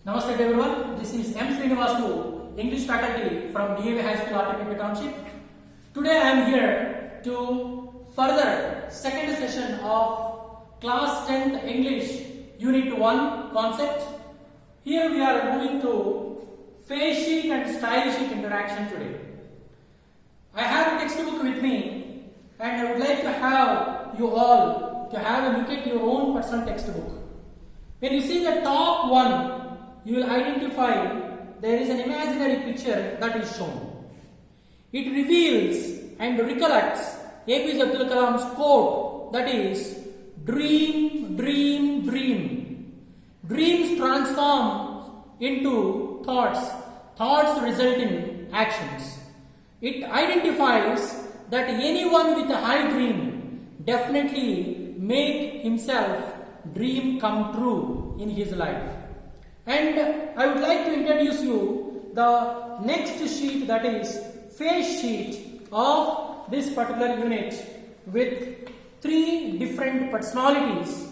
Namaste everyone, this is M. Srinivasu, English faculty from DAV High School, Artipepe Township. Today I am here to further second session of class 10th English Unit 1 concept. Here we are moving to face sheet and style sheet interaction today. I have a textbook with me and I would like to have you all to have a look at your own personal textbook. When you see the top one, you will identify there is an imaginary picture that is shown. It reveals and recollects APJ Abdul Kalam's quote, that is, dream, dream, dream. Dreams transform into thoughts, thoughts result in actions. It identifies that anyone with a high dream definitely make himself dream come true in his life. And I would like to introduce you the next sheet, that is face sheet of this particular unit, with three different personalities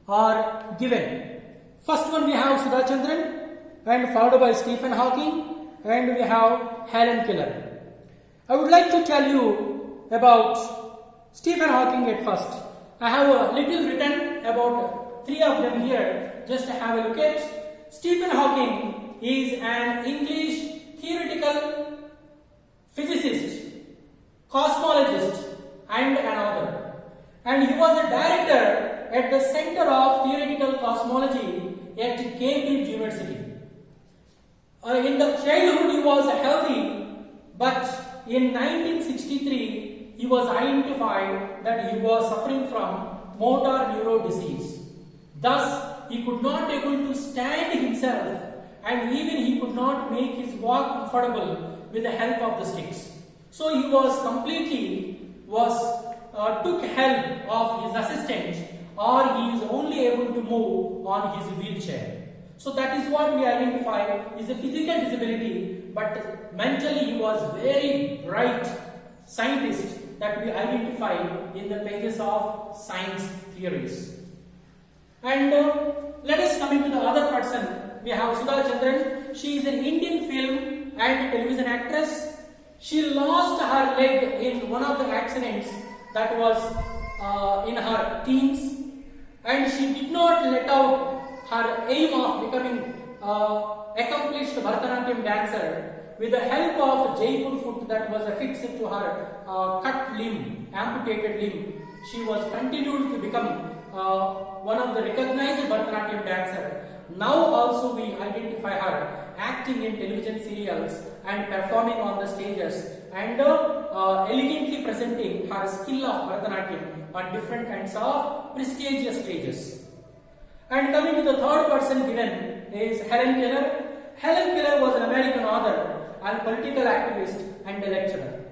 are given. First one we have Sudha Chandran, and followed by Stephen Hawking, and we have Helen Keller. I would like to tell you about Stephen Hawking at first. I have a little written about three of them here, just to have a look at. Stephen Hawking is an English theoretical physicist, cosmologist and an author. And he was a director at the Center of Theoretical Cosmology at Cambridge University. In the childhood he was healthy, but in 1963 he was identified that he was suffering from motor neuro disease. Thus, he could not able to stand himself, and even he could not make his walk comfortable with the help of the sticks. So he was took help of his assistant, or he is only able to move on his wheelchair. So that is what we identify is a physical disability, but mentally he was very bright scientist that we identify in the pages of science theories. And let us come into the other person. We have Sudha Chandran. She is an Indian film and television actress. She lost her leg in one of the accidents that was in her teens, and she did not let out her aim of becoming accomplished Bharatanatyam dancer. With the help of Jaipur foot that was affixed to her cut limb, amputated limb, she was continued to become one of the recognized Bharatanatyam dancer. Now also we identify her acting in television serials and performing on the stages, and elegantly presenting her skill of Bharatanatyam on different kinds of prestigious stages. And coming to the third person given is Helen Keller. Helen Keller was an American author and political activist and a lecturer.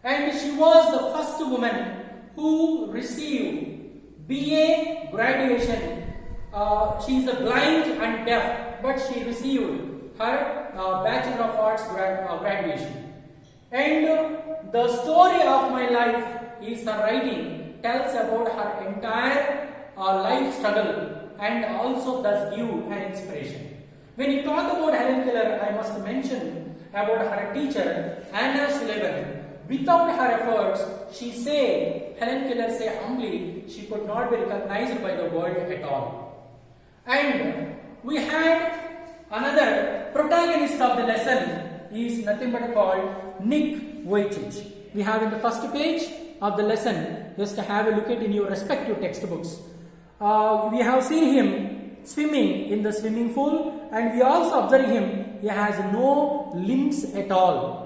And she was the first woman who received BA graduation. She is blind and deaf, but she received her Bachelor of Arts graduation. And the story of my life is her writing tells about her entire life struggle and also does give an inspiration. When you talk about Helen Keller, I must mention about her teacher Anna Sullivan. Without her efforts, Helen Keller say humbly, she could not be recognized by the world at all. And we had another protagonist of the lesson is nothing but called Nick Vujicic. We have in the first page of the lesson, just to have a look at in your respective textbooks. We have seen him swimming in the swimming pool, and we also observe him, he has no limbs at all.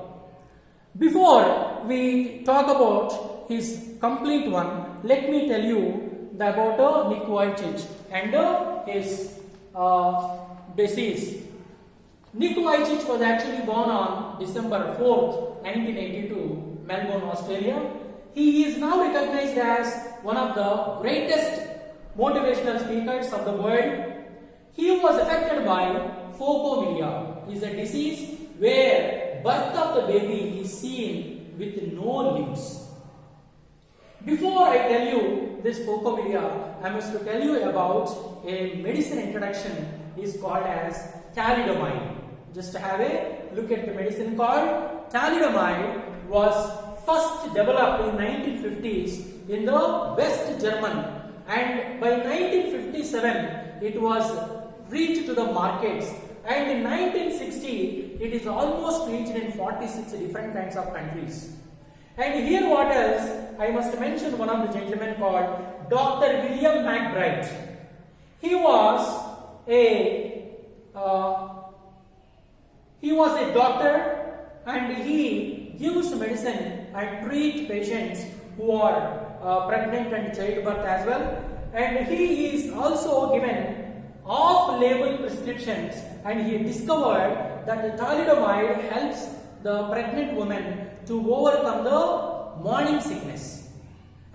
Before we talk about his complete one, let me tell you about Nick Vujicic and his disease. Nick Vujicic was actually born on December 4th, 1982, Melbourne, Australia. He is now recognized as one of the greatest motivational speakers of the world. He was affected by phocomyia. It is a disease where birth of the baby is seen with no limbs. Before I tell you this Phocomelia, I must to tell you about a medicine introduction is called as thalidomide. Just have a look at the medicine called thalidomide. Was first developed in 1950s in the West German, and by 1957 it was reached to the markets, and in 1960 it is almost reached in 46 different kinds of countries. And here what else? I must mention one of the gentlemen called Dr. William McBride. He was a doctor, and he gives medicine and treat patients who are pregnant and childbirth as well. And he is also given off-label prescriptions, and he discovered that the thalidomide helps the pregnant woman to overcome the morning sickness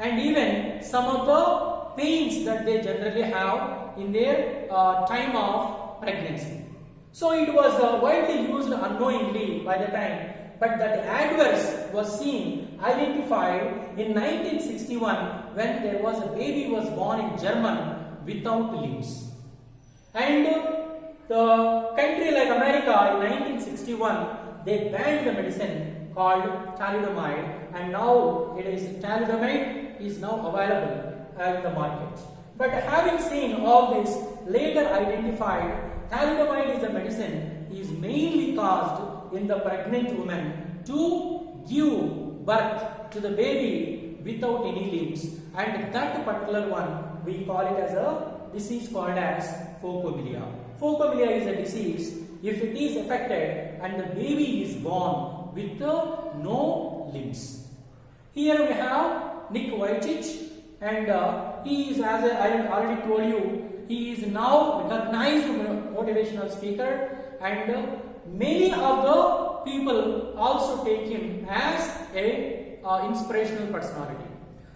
and even some of the pains that they generally have in their time of pregnancy. So it was widely used unknowingly by the time, but that adverse was seen, identified in 1961 when there was a baby was born in Germany without limbs. And the country like America in 1961, they banned the medicine called thalidomide, and now it is thalidomide is now available in the market. But having seen all this, later identified thalidomide is a medicine is mainly caused in the pregnant woman to give birth to the baby without any limbs, and that particular one we call it as a disease called as Phocomelia. Phocomelia is a disease if it is affected and the baby is born with no limbs. Here we have Nick Vujicic, and he is, as I already told you, he is now recognized motivational speaker, and many of the people also take him as a inspirational personality.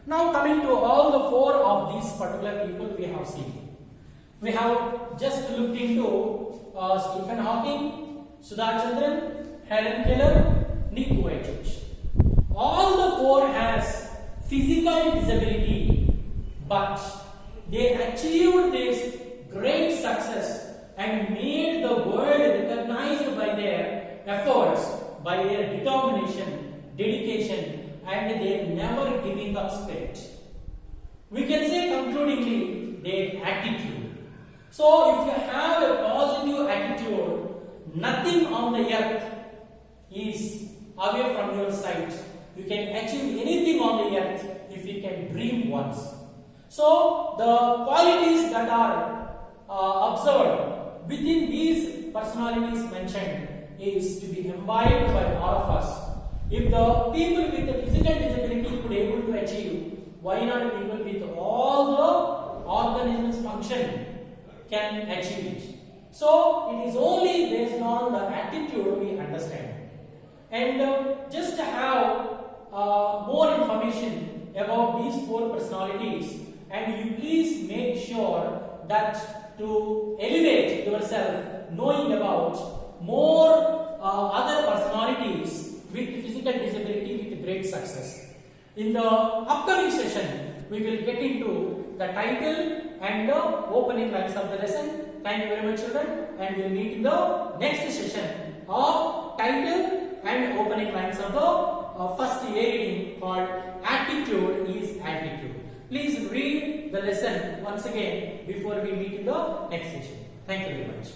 Now coming to all the four of these particular people we have seen. We have just looked into Stephen Hawking, Sudha Chandran, Helen Keller, Nick Vujicic. All the four has physical disability, but they achieved this great success and made the world recognized by their efforts, by their determination, dedication, and their never giving up spirit. We can say concludingly their attitude. So if you have a positive attitude, nothing on the earth is away from your sight. You can achieve anything on the earth if you can dream once. So the qualities that are observed within these personalities mentioned is to be imbibed by all of us. If the people with a physical disability could able to achieve, why not people with all the organisms function can achieve it? So it is only based on the attitude we understand. And just to have more information about these four personalities, and you please make sure that to elevate yourself knowing about more other personalities with physical disability with great success. In the upcoming session, we will get into the title and the opening lines of the lesson. Thank you very much, children, and we will meet in the next session of title and opening lines of the first year reading called Attitude is Attitude. Please read the lesson once again before we meet in the next session. Thank you very much.